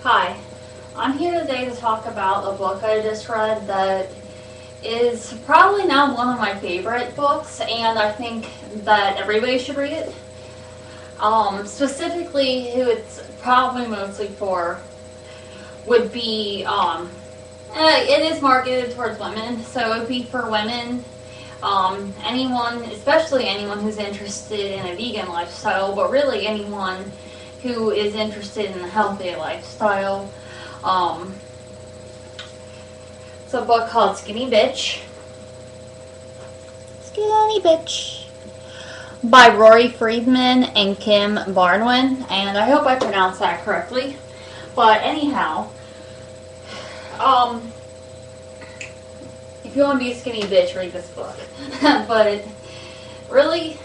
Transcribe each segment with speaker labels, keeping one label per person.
Speaker 1: Hi, I'm here today to talk about a book I just read that is probably now one of my favorite books, and I think that everybody should read it. Specifically, who it's probably mostly for would be, it is marketed towards women, so it would be for women, anyone, especially anyone who's interested in a vegan lifestyle, but really anyone who is interested in a healthy lifestyle. It's a book called Skinny Bitch. Skinny Bitch. By Rory Freedman and Kim Barnouin. And I hope I pronounced that correctly. But anyhow, if you want to be a skinny bitch, read this book. But really,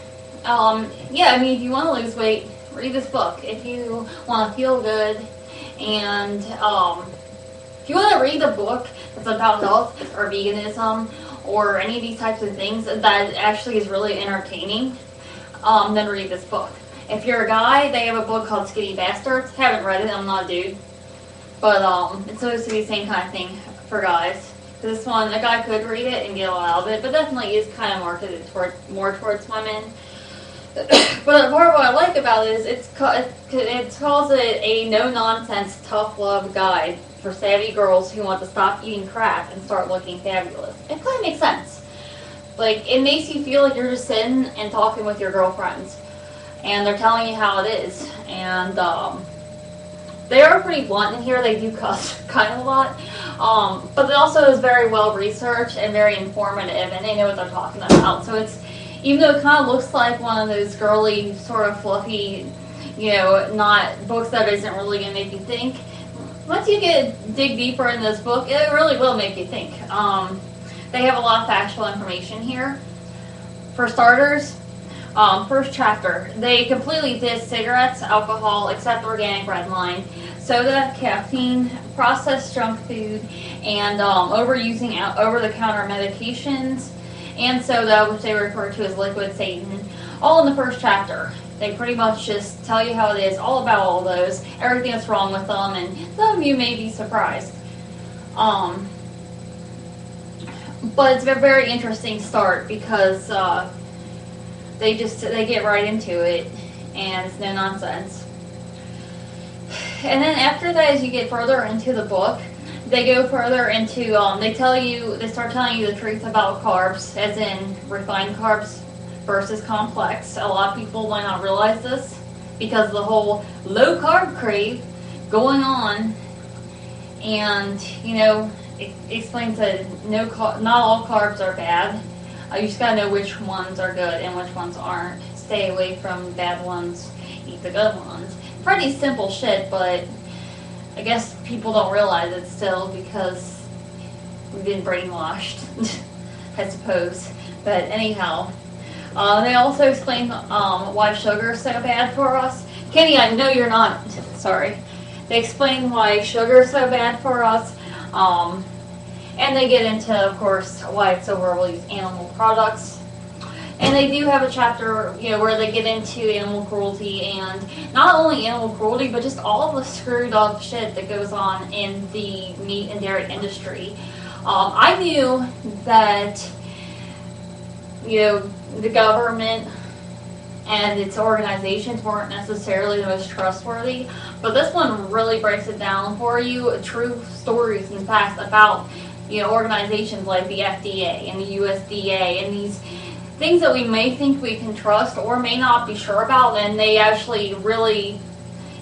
Speaker 1: yeah, I mean, if you want to lose weight, read this book. If you want to feel good, and if you want to read a book that's about health or veganism or any of these types of things that actually is really entertaining, then read this book. If you're a guy, they have a book called Skinny Bastards. Haven't read it, I'm not a dude. But it's supposed to be the same kind of thing for guys. This one, a guy could read it and get a lot out of it, but definitely is kind of marketed more towards women. But part of what I like about it is it calls it a no-nonsense, tough-love guide for savvy girls who want to stop eating crap and start looking fabulous. It kind of makes sense. Like, it makes you feel like you're just sitting and talking with your girlfriends, and they're telling you how it is. And they are pretty blunt in here. They do cuss kind of a lot. But it also is very well researched and very informative, and they know what they're talking about. So it's, even though it kind of looks like one of those girly, sort of fluffy, not books that isn't really going to make you think, once you dig deeper in this book, it really will make you think. They have a lot of factual information here. For starters, first chapter, they completely diss cigarettes, alcohol, except organic red line, soda, caffeine, processed junk food, and overusing over-the-counter medications, and soda, which they refer to as liquid Satan, all in the first chapter. They pretty much just tell you how it is, all about all those, everything that's wrong with them, and some of you may be surprised. But it's a very interesting start because they get right into it, and it's no nonsense. And then after that, as you get further into the book, they go further into, they start telling you the truth about carbs, as in refined carbs versus complex. A lot of people might not realize this because of the whole low carb crave going on, and it explains that not all carbs are bad. You just gotta know which ones are good and which ones aren't. Stay away from bad ones, eat the good ones. Pretty simple shit, but I guess people don't realize it still because we've been brainwashed, I suppose. But anyhow, they also explain why sugar is so bad for us. Kenny, I know you're not. Sorry. They explain why sugar is so bad for us. And they get into, of course, why it's so horrible to use animal products. And they do have a chapter, where they get into animal cruelty, and not only animal cruelty, but just all the screwed up shit that goes on in the meat and dairy industry. I knew that, the government and its organizations weren't necessarily the most trustworthy, but this one really breaks it down for you, true stories and facts about, organizations like the FDA and the USDA and these things that we may think we can trust or may not be sure about, and they actually really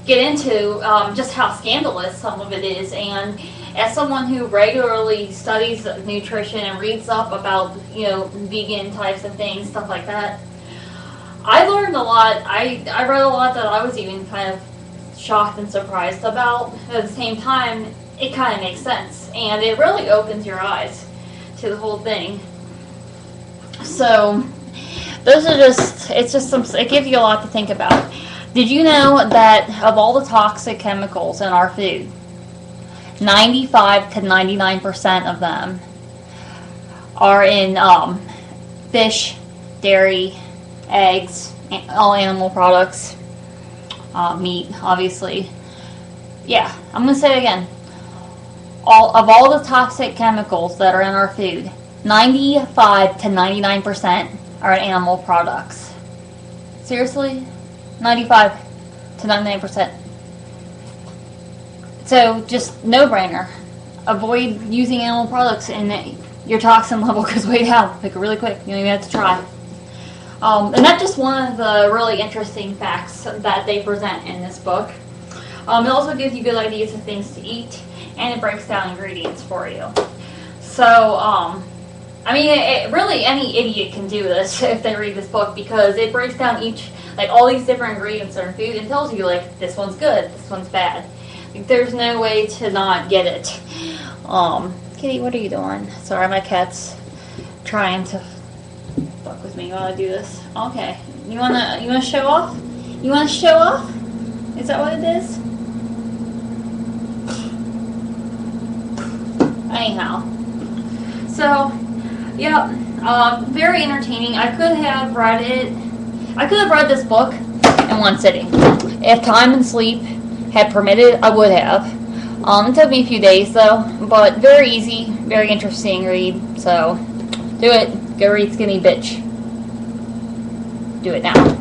Speaker 1: get into just how scandalous some of it is. And as someone who regularly studies nutrition and reads up about, vegan types of things, stuff like that, I learned a lot. I read a lot that I was even kind of shocked and surprised about. At the same time, it kind of makes sense, and it really opens your eyes to the whole thing. So, it gives you a lot to think about. Did you know that of all the toxic chemicals in our food, 95 to 99% of them are in fish, dairy, eggs, all animal products, meat, obviously. yeah, I'm going to say it again. All the toxic chemicals that are in our food, 95 to 99% are animal products. Seriously? 95 to 99%. So, just no-brainer. Avoid using animal products and your toxin level goes way down. Like, really quick. You don't even have to try. And that's just one of the really interesting facts that they present in this book. It also gives you good ideas of things to eat, and it breaks down ingredients for you. So, I mean, really any idiot can do this if they read this book, because it breaks down all these different ingredients that are in food and tells you, like, this one's good, this one's bad. Like, there's no way to not get it. Kitty, what are you doing? Sorry, my cat's trying to fuck with me while I do this. Okay. You wanna show off? You wanna show off? Is that what it is? Anyhow. So, yeah, very entertaining. I could have read this book in one sitting. If time and sleep had permitted, I would have. It took me a few days though, but very easy, very interesting read. So, do it. Go read Skinny Bitch. Do it now.